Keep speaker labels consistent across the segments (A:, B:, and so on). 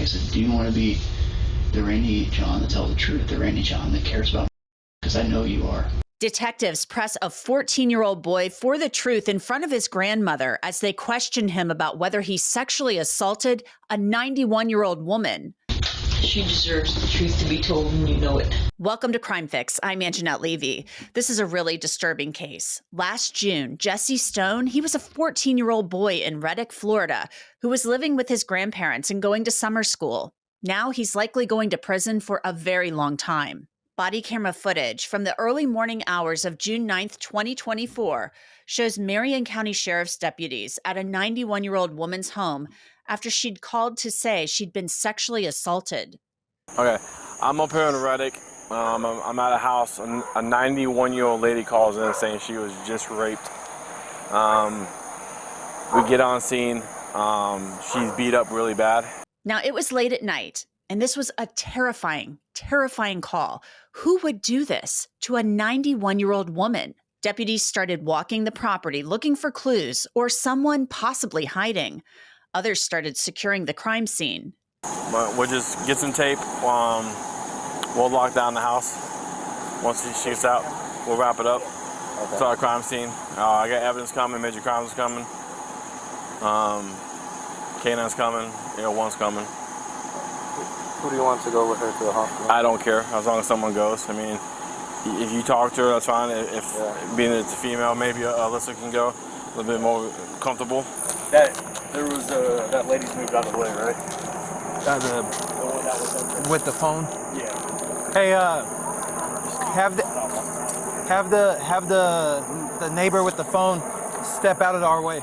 A: I said, do you want to be the Randy John that tell the truth, the Randy John that cares about me? Because I know you are.
B: Detectives press a 14-year-old boy for the truth in front of his grandmother as they question him about whether he sexually assaulted a 91-year-old woman.
C: She deserves the truth to be told, and you know it.
B: Welcome to Crime Fix. I'm Angenette Levy. This is a really disturbing case. Last June, Jesse Stone, he was a 14-year-old boy in Reddick, Florida, who was living with his grandparents and going to summer school. Now he's likely going to prison for a very long time. Body camera footage from the early morning hours of June 9th, 2024 shows Marion County Sheriff's deputies at a 91-year-old woman's home after she'd called to say she'd been sexually assaulted.
D: Okay, I'm up here in Reddick. I'm at a house. A 91-year-old lady calls in saying she was just raped. We get on scene. She's beat up really bad.
B: Now, it was late at night, and this was a terrifying, terrifying call. Who would do this to a 91-year-old woman? Deputies started walking the property looking for clues or someone possibly hiding. Others started securing the crime scene.
D: We'll just get some tape. We'll lock down the house. Once she gets out, we'll wrap it up. Okay. It's our crime scene. I got evidence coming, major crimes coming. Canine's coming, one's coming.
E: Who do you want to go with her to the hospital?
D: I don't care, as long as someone goes. I mean, if you talk to her, that's fine. Being that it's a female, maybe Alyssa can go a little bit more comfortable.
E: That lady's moved out of the way, right?
F: The one that was with the phone.
E: Yeah.
F: Hey, have the neighbor with the phone step out of our way.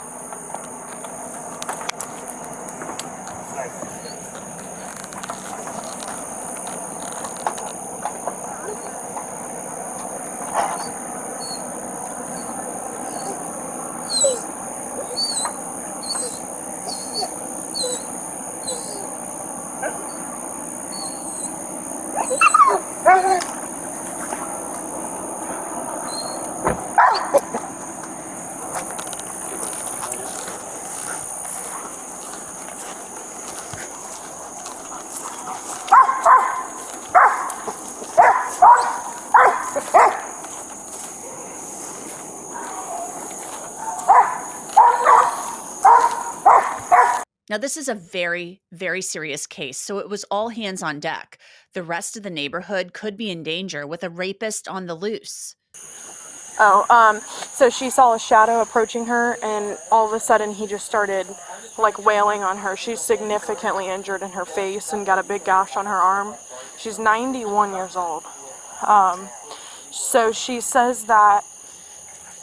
B: Now, this is a very, very serious case, so it was all hands on deck. The rest of the neighborhood could be in danger with a rapist on the loose.
G: So she saw a shadow approaching her, and all of a sudden he just started wailing on her. She's significantly injured in her face and got a big gash on her arm. She's 91 years old. So she says that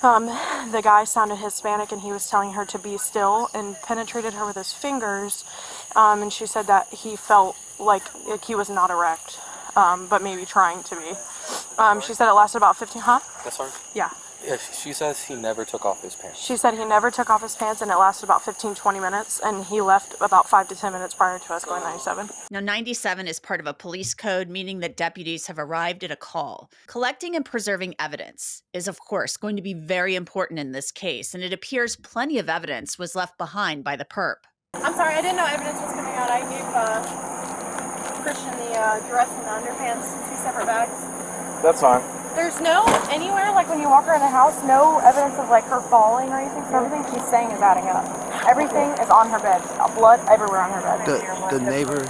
G: the guy sounded Hispanic and he was telling her to be still and penetrated her with his fingers. And she said that he felt like he was not erect, but maybe trying to be. She said it lasted about 15,
E: That's her?
G: Yeah.
E: Yeah, she says he never took off his pants.
G: She said he never took off his pants, and it lasted about 15-20 minutes, and he left about 5 to 10 minutes prior to us going 97.
B: Now, 97 is part of a police code, meaning that deputies have arrived at a call. Collecting and preserving evidence is, of course, going to be very important in this case, and it appears plenty of evidence was left behind by the perp.
G: I'm sorry, I didn't know evidence was coming out. I gave Christian the dress and the underpants in 2 separate bags.
D: That's fine.
G: There's no, anywhere, when you walk around the house, no evidence of, her falling or anything, so everything she's saying is adding up. Everything is on her bed. Blood everywhere on her bed.
F: The neighbor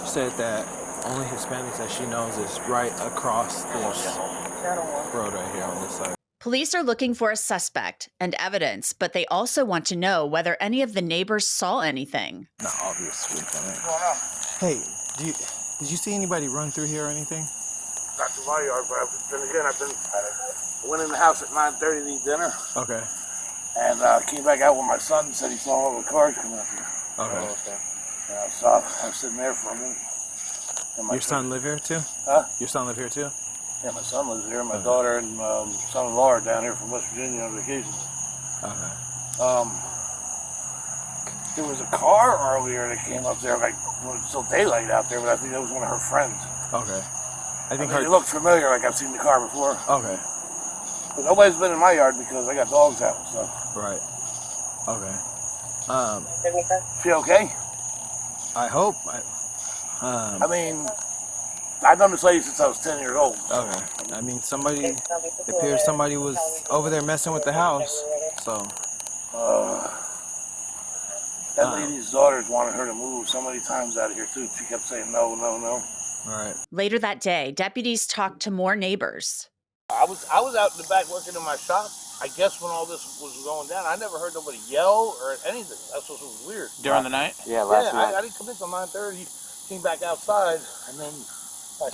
F: said that only Hispanics that she knows is right across this road right here on this side.
B: Police are looking for a suspect and evidence, but they also want to know whether any of the neighbors saw anything.
F: Not obviously. Hey, did you see anybody run through here or anything?
H: Not to my yard, but I went in the house at 9:30 to eat dinner.
F: Okay.
H: And came back out with my son and said he saw all the cars come out here.
F: Okay.
H: And I was sitting there for a minute. And
F: Your son live here too?
H: Huh?
F: Your son live here too?
H: Yeah, my son lives here. My daughter and son-in-law are down here from West Virginia on vacation.
F: Okay.
H: There was a car earlier that came up there, when it was still daylight out there, but I think that was one of her friends.
F: Okay. I think
H: it looked familiar, like I've seen the car before.
F: Okay.
H: But nobody's been in my yard because I got dogs out and stuff.
F: Right. Okay.
H: She okay?
F: I hope.
H: I mean, I've known this lady since I was 10 years old.
F: Okay. I mean, it appears somebody was over there messing with the house. So.
H: That lady's daughters wanted her to move so many times out of here, too. She kept saying no, no, no.
F: All right.
B: Later that day, deputies talked to more neighbors.
H: I was out in the back working in my shop. I guess when all this was going down, I never heard nobody yell or anything. That's what was weird.
D: During the night?
F: Yeah, last night.
H: I didn't come in till 9:30. Came back outside, and then my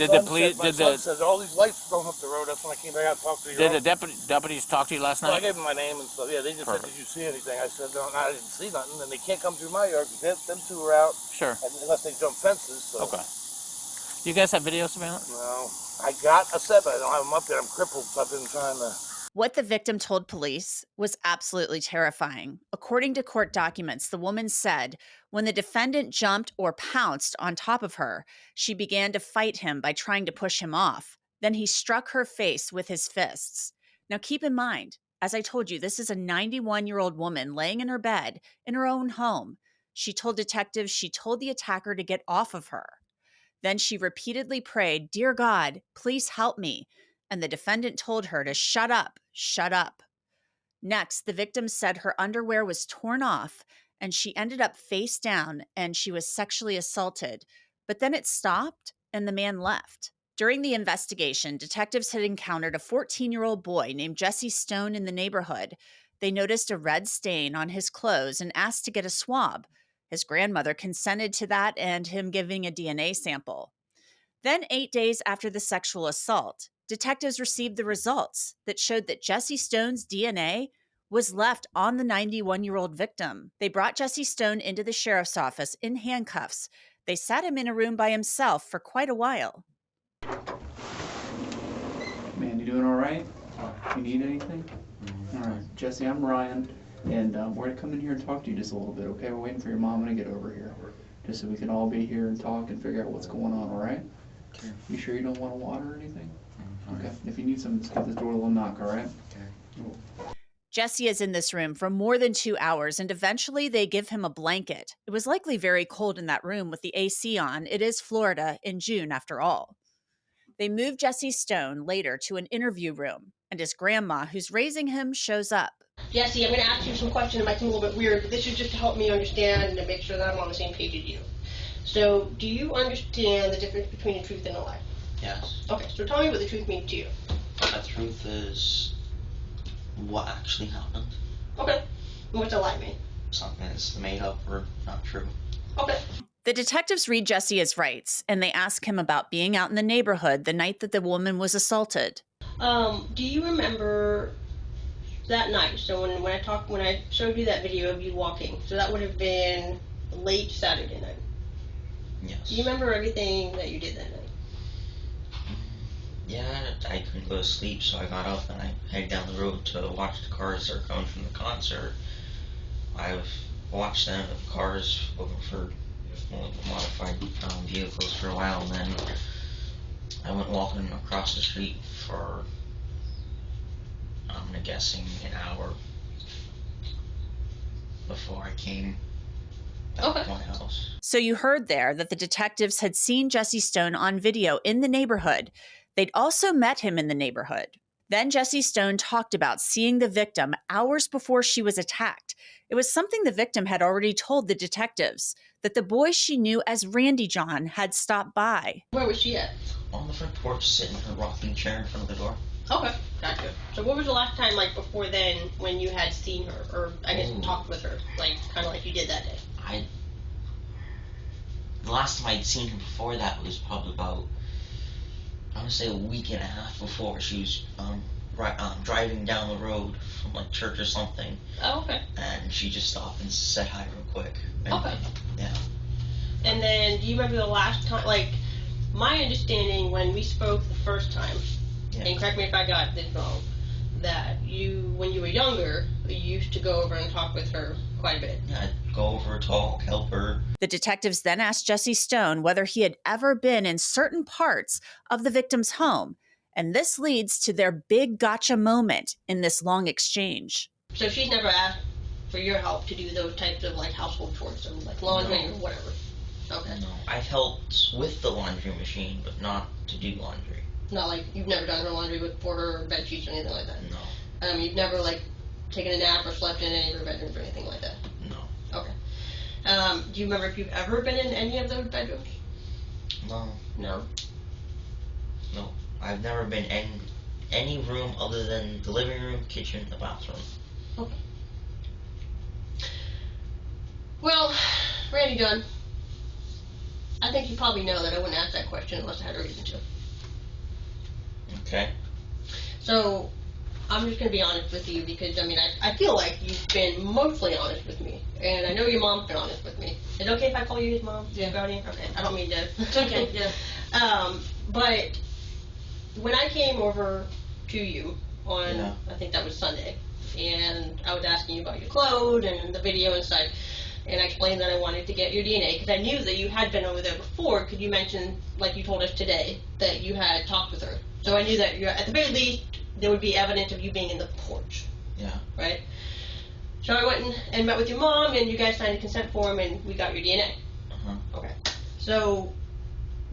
H: son said all these lights going up the road. That's when I came back out and talked to you.
D: Did the deputies talk to you last
H: Well, I
D: night?
H: gave them my name and stuff. Yeah, they just said, "Did you see anything?" I said, "No, I didn't see nothing." And they can't come through my yard because them two are out.
D: Sure.
H: Unless they jump fences. So.
D: Okay. Do you guys have video surveillance?
H: No, I got a set, but I don't have them up there. I'm crippled, so I've been trying to.
B: What the victim told police was absolutely terrifying. According to court documents, the woman said when the defendant jumped or pounced on top of her, she began to fight him by trying to push him off. Then he struck her face with his fists. Now keep in mind, as I told you, this is a 91-year-old woman laying in her bed in her own home. She told detectives she told the attacker to get off of her. Then she repeatedly prayed, "Dear God, please help me." And the defendant told her to shut up, shut up. Next, the victim said her underwear was torn off and she ended up face down and she was sexually assaulted. But then it stopped and the man left. During the investigation, detectives had encountered a 14-year-old boy named Jesse Stone in the neighborhood. They noticed a red stain on his clothes and asked to get a swab. His grandmother consented to that and him giving a DNA sample. Then 8 days after the sexual assault, detectives received the results that showed that Jesse Stone's DNA was left on the 91-year-old victim. They brought Jesse Stone into the sheriff's office in handcuffs. They sat him in a room by himself for quite a while.
A: Man, you doing all right? You need anything? All right, Jesse, I'm Ryan, and we're gonna come in here and talk to you just a little bit, okay? We're waiting for your mom to get over here, just so we can all be here and talk and figure out what's going on, all right?
F: Okay.
A: You sure you don't want water or anything? Okay, if you need something, just give this door a little knock, all right?
F: Okay.
B: Jesse is in this room for more than 2 hours, and eventually they give him a blanket. It was likely very cold in that room with the AC on. It is Florida in June, after all. They move Jesse Stone later to an interview room, and his grandma, who's raising him, shows up.
I: Jesse, I'm going to ask you some questions. It might seem a little bit weird, but this is just to help me understand and to make sure that I'm on the same page as you. So, do you understand the difference between a truth and a lie?
J: Yes.
I: Okay, so tell me what the truth means to you.
J: The truth is what actually happened.
I: Okay. And what's a lie mean?
J: Something that's made up or not true.
I: Okay.
B: The detectives read Jesse his rights, and they ask him about being out in the neighborhood the night that the woman was assaulted.
I: Do you remember that night? So when I showed you that video of you walking, so that would have been late Saturday night.
J: Yes.
I: Do you remember everything that you did that night?
J: Yeah, I couldn't go to sleep, so I got up and I headed down the road to watch the cars that are coming from the concert. I've watched them, the cars looking for modified vehicles for a while, and then I went walking across the street for, I'm guessing, an hour before I came back to my house.
B: So you heard there that the detectives had seen Jesse Stone on video in the neighborhood. They'd also met him in the neighborhood. Then Jesse Stone talked about seeing the victim hours before she was attacked. It was something the victim had already told the detectives, that the boy she knew as Randy John had stopped by.
I: Where was she at?
J: On the front porch, sitting in her rocking chair in front of the door.
I: Okay, gotcha. So what was the last time, like, before then, when you had seen her, or I guess talked with her, like, kind of like you did that day?
J: The last time I'd seen her before that was probably about, I want to say, a week and a half before. She was driving down the road from like church or something.
I: Oh, okay.
J: And she just stopped and said hi real quick. And,
I: okay.
J: Yeah.
I: And then, do you remember the last time, like, my understanding when we spoke the first time, and correct me if I got this wrong, that you, when you were younger, you used to go over and talk with her quite a bit.
J: Yeah, I'd go over, talk, help her.
B: The detectives then asked Jesse Stone whether he had ever been in certain parts of the victim's home, and this leads to their big gotcha moment in this long exchange.
I: So she's never asked for your help to do those types of, like, household chores, or like laundry or whatever? Okay.
J: No, I've helped with the laundry machine, but not to do laundry.
I: Not like you've never done her laundry for her bed sheets or anything like that?
J: No.
I: You've never, like, taken a nap or slept in any of her bedrooms or anything like that?
J: No.
I: Okay. Do you remember if you've ever been in any of those bedrooms?
J: No.
I: No?
J: No. I've never been in any room other than the living room, kitchen, the bathroom.
I: Okay. Well, Randy Dunn, I think you probably know that I wouldn't ask that question unless I had a reason to.
J: Okay.
I: So, I'm just going to be honest with you because, I mean, I feel like you've been mostly honest with me. And I know your mom's been honest with me. Is it okay if I call you his mom?
C: Yeah.
I: Guardian? Okay, I don't mean to.
C: It's okay, yeah.
I: But when I came over to you on,
J: Yeah.
I: I think that was Sunday, and I was asking you about your clothes and the video and such, and I explained that I wanted to get your DNA because I knew that you had been over there before because you mentioned, like you told us today, that you had talked with her. So I knew that you're, at the very least, there would be evidence of you being in the porch.
J: Yeah.
I: Right? So I went and met with your mom, and you guys signed a consent form, and we got your DNA.
J: Uh-huh.
I: Okay. So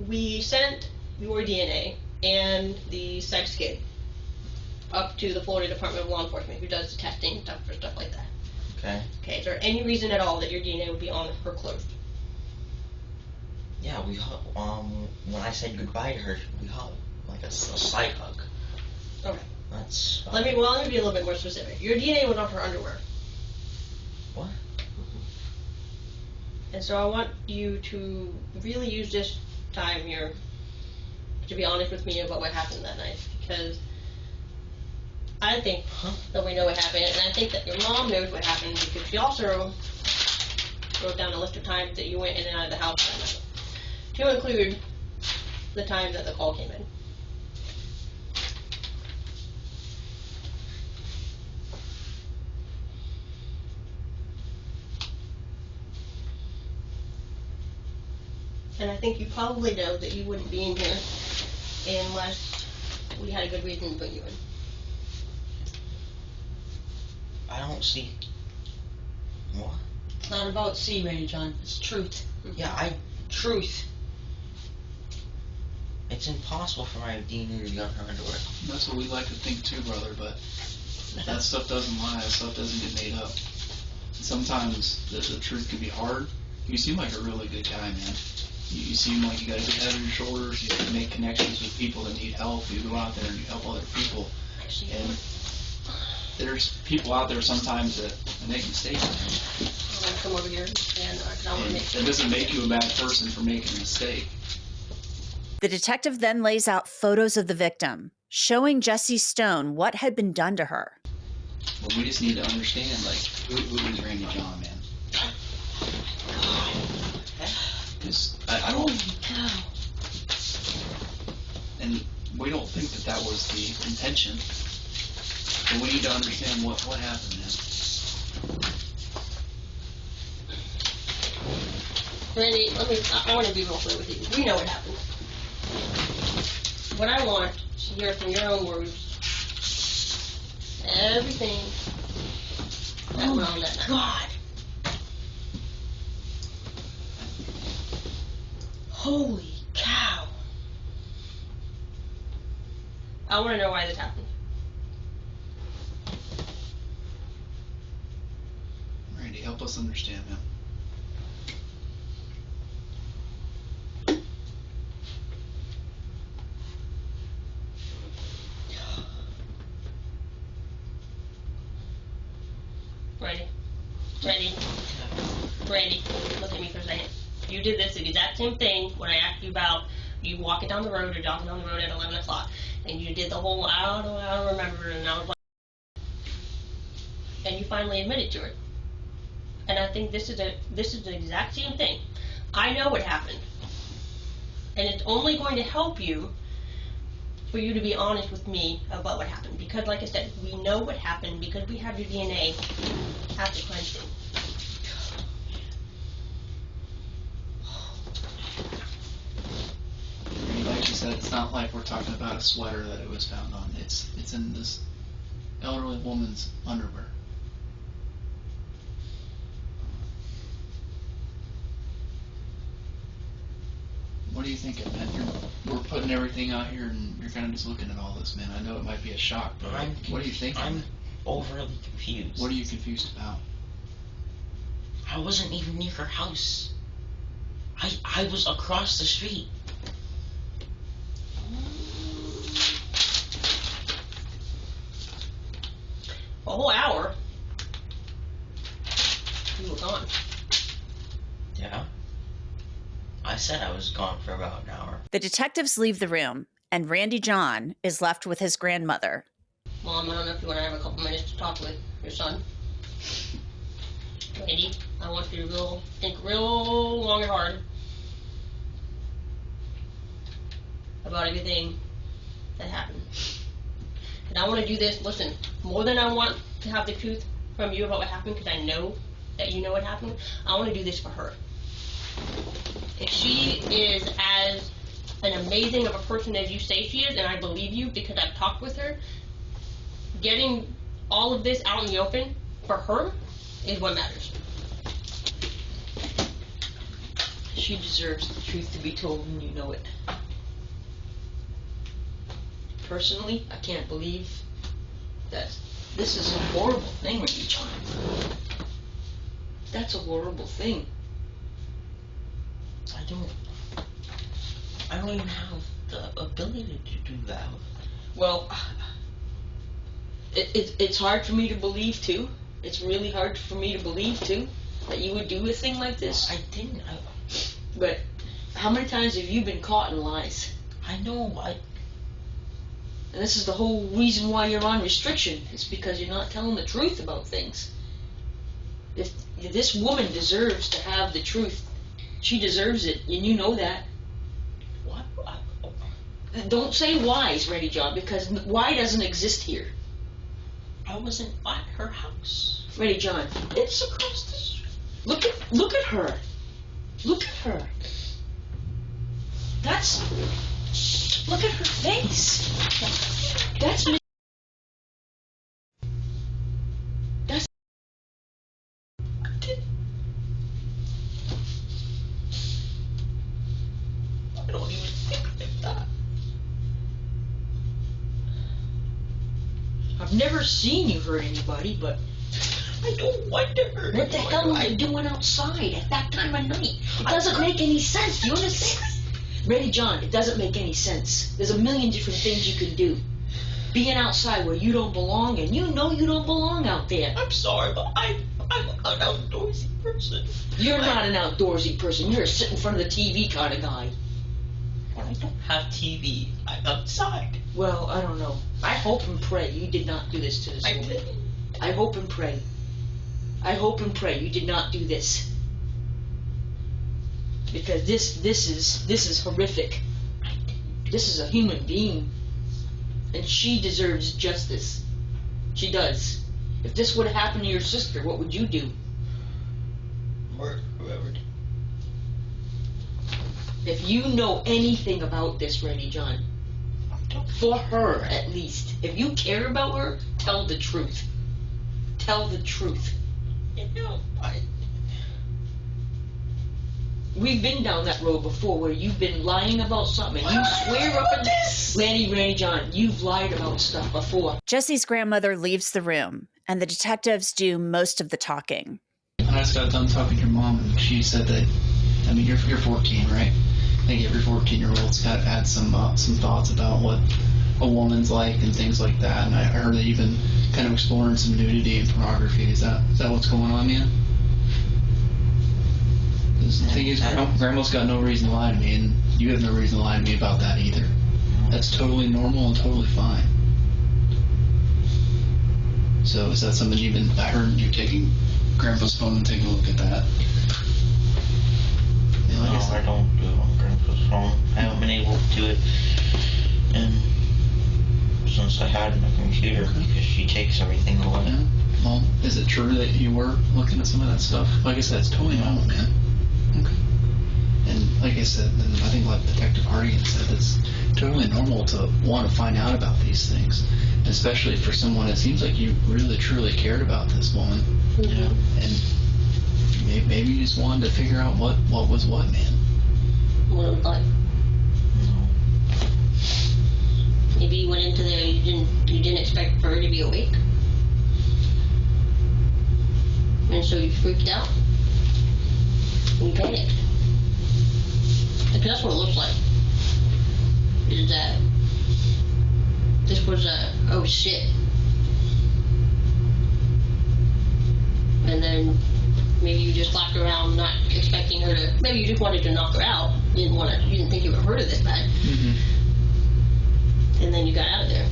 I: we sent your DNA and the sex kit up to the Florida Department of Law Enforcement, who does the testing and stuff for stuff like that.
J: Okay.
I: Okay, is there any reason at all that your DNA would be on her clothes?
J: Yeah, we when I said goodbye to her, we hugged, like a slight hug.
I: Okay.
J: That's.
I: Let me be a little bit more specific. Your DNA was on her underwear.
J: What?
I: And so I want you to really use this time here to be honest with me about what happened that night, because I think that we know what happened, and I think that your mom knows what happened because she also wrote down a list of times that you went in and out of the house that night, to include the time that the call came in. And I think you probably know that you wouldn't be in here unless we had a good reason to put you in.
J: I don't see. What?
C: It's not about C, Randy John. It's truth.
J: Yeah,
C: Truth.
J: It's impossible for my DNA to be on her underwear.
A: That's what we like to think too, brother, but that stuff doesn't lie, that stuff doesn't get made up. Sometimes the truth can be hard. You seem like a really good guy, man. You seem like you got a good head on your shoulders, you make connections with people that need help, you go out there and you help other people. And there's people out there sometimes that make mistakes, man.
I: I'm going to come over here and I want to make sure.
A: It doesn't make you a bad person for making a mistake.
B: The detective then lays out photos of the victim, showing Jessie Stone what had been done to her.
A: But we just need to understand, like, who is Randy John, man? Because I don't... And we don't think that that was the intention. But we need to understand what happened, man.
I: Randy, I want to be real clear with you. We know what happened. What I want to hear from your own words, everything that went on that night.
C: God. Holy cow.
I: I want to know why this happened.
A: Randy, help us understand, man.
I: Randy, look at me for a second. You did this exact same thing when I asked you about you walking down the road or jogging down the road at 11 o'clock. And you did the whole, I don't remember, and I was like, and you finally admitted to it. And I think this is the exact same thing. I know what happened. And it's only going to help you for you to be honest with me about what happened. Because like I said, we know what happened because we have your DNA at the crime scene.
A: Like you said, it's not like we're talking about a sweater that it was found on. It's in this elderly woman's underwear. what are you thinking, man? We're putting everything out here, and you're kind of just looking at all this, man. I know it might be a shock, but what are you thinking?
J: I'm overly confused.
A: What are you confused about?
J: I wasn't even near her house. I was across the street.
I: A whole hour. You were gone.
J: Yeah. I said I was gone for about an hour.
B: The detectives leave the room, and Randy John is left with his grandmother.
I: Mom, I don't know if you want to have a couple minutes to talk with your son. Randy, I want you to think real long and hard about everything that happened. And I want to do this, listen, more than I want to have the truth from you about what happened, because I know that you know what happened, I want to do this for her. If she is as an amazing of a person as you say she is, and I believe you because I've talked with her, getting all of this out in the open for her is what matters.
C: She deserves the truth to be told, and you know it. Personally, I can't believe that this is a horrible thing, Randy John. That's a horrible thing.
J: I don't even have the ability to do that.
C: Well, it's hard for me to believe too. It's really hard for me to believe too that you would do a thing like this.
J: I didn't.
C: But how many times have you been caught in lies?
J: I know.
C: And this is the whole reason why you're on restriction. It's because you're not telling the truth about things. If this woman deserves to have the truth, she deserves it, and you know that.
J: What?
C: Don't say whys, Randy John, because why doesn't exist here.
J: I wasn't at her house.
C: Randy John, it's across the street. Look at her. Look at her. Look at her face. That's
J: I don't even think like that.
C: I've never seen you hurt anybody, but
J: I don't want to hurt
C: what the
J: anyone.
C: hell are you doing outside at that time of night? It doesn't make any sense. Do you understand? Randy John, it doesn't make any sense. There's a million different things you can do. Being outside where you don't belong, and you know you don't belong out there.
J: I'm sorry, but I'm an outdoorsy person.
C: You're not an outdoorsy person. You're a sit in front of the TV kind of guy.
J: When I don't have TV, I'm outside.
C: Well, I don't know. I hope and pray you did not do this to this
J: I
C: woman.
J: didn't.
C: I hope and pray. I hope and pray you did not do this. Because this is horrific. This is a human being. And she deserves justice. She does. If this would have happened to your sister, what would you do?
J: Murder whoever.
C: If you know anything about this, Randy John, for her at least, if you care about her, tell the truth. Tell the truth.
J: You know,
C: We've been down that road before where you've been lying about something and you swear up and
J: this.
C: Randy John, you've lied about stuff before.
B: Jesse's grandmother leaves the room, and the detectives do most of the talking.
A: I just got done talking to your mom, and she said that, I mean, you're 14, right? I think every 14-year-old's got to add some thoughts about what a woman's like and things like that. And I heard that you've been kind of exploring some nudity and pornography. Is that what's going on, man? The thing is, Grandma's got no reason to lie to me, and you have no reason to lie to me about that either. That's totally normal and totally fine. So is that something I heard you taking Grandpa's phone and taking a look at that?
J: No, I don't do it on Grandpa's phone. I haven't been able to do it since I had my computer because she takes everything away.
A: Yeah. Well, is it true that you were looking at some of that stuff? Like I said, it's totally normal, man. Okay. And like I said, and I think like Detective Hardigan said, it's totally normal to want to find out about these things, especially for someone it seems like you really truly cared about this woman.
J: Yeah.
A: And maybe you just wanted to figure out what was what, man.
I: What, like, feels like is that this was a oh shit, and then maybe you just slapped her around, not expecting her to. Maybe you just wanted to knock her out. You didn't think you would hurt her this bad, and then you got out of there.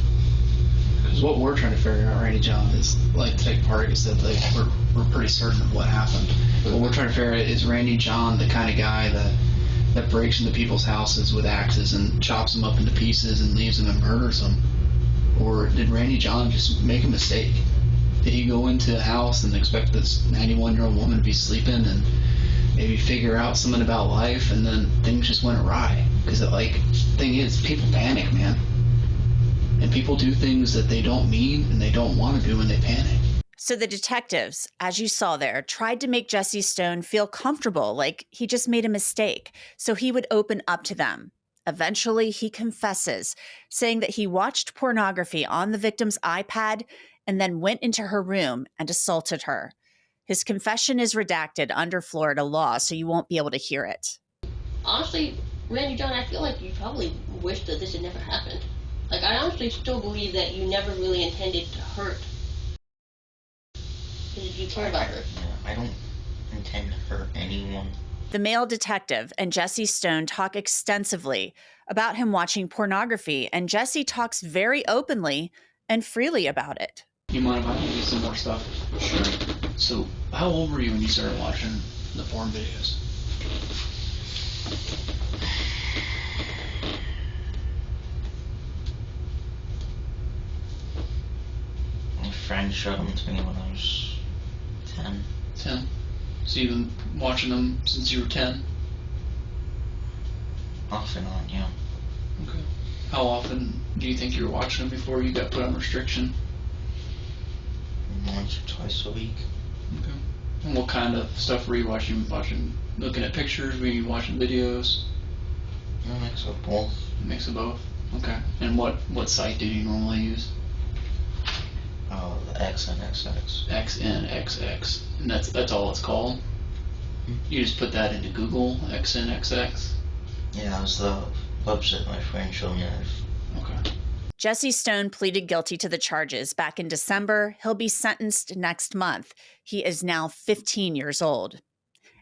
A: Because what we're trying to figure out, Randy John, is like Detective Hardy said, like we're pretty certain of what happened. What we're trying to figure out is Randy John the kind of guy that breaks into people's houses with axes and chops them up into pieces and leaves them and murders them, or did Randy John just make a mistake? Did he go into a house and expect this 91-year-old woman to be sleeping and maybe figure out something about life, and then things just went awry? Because thing is, people panic, man. And people do things that they don't mean and they don't want to do when they panic.
B: So the detectives, as you saw there, tried to make Jesse Stone feel comfortable, like he just made a mistake, so he would open up to them. Eventually, he confesses, saying that he watched pornography on the victim's iPad and then went into her room and assaulted her. His confession is redacted under Florida law, so you won't be able to hear it.
I: Honestly, Randy John, I feel like you probably wish that this had never happened. Like, I honestly still believe that you never really intended to hurt. Because you care about her.
J: I don't intend to hurt anyone.
B: The male detective and Jesse Stone talk extensively about him watching pornography, and Jesse talks very openly and freely about it.
A: You mind if I give you some more stuff? Sure. So, how old were you when you started watching the porn videos?
J: My friend showed them to me when I was 10.
A: 10? So you've been watching them since you were 10?
J: Off and on, yeah.
A: Okay. How often do you think you were watching them before you got put on restriction?
J: Once or twice a week.
A: Okay. And what kind of stuff were you watching? Looking at pictures? Were you watching videos?
J: A mix of both.
A: A mix of both? Okay. And what site do you normally use?
J: Oh, the XNXX.
A: XNXX. And that's all it's called? You just put that into Google, XNXX?
J: Yeah, that was the website my friend showed me.
A: Okay.
B: Jesse Stone pleaded guilty to the charges back in December. He'll be sentenced next month. He is now 15 years old.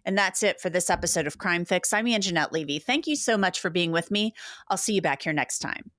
B: And that's it for this episode of Crime Fix. I'm Angenette Levy. Thank you so much for being with me. I'll see you back here next time.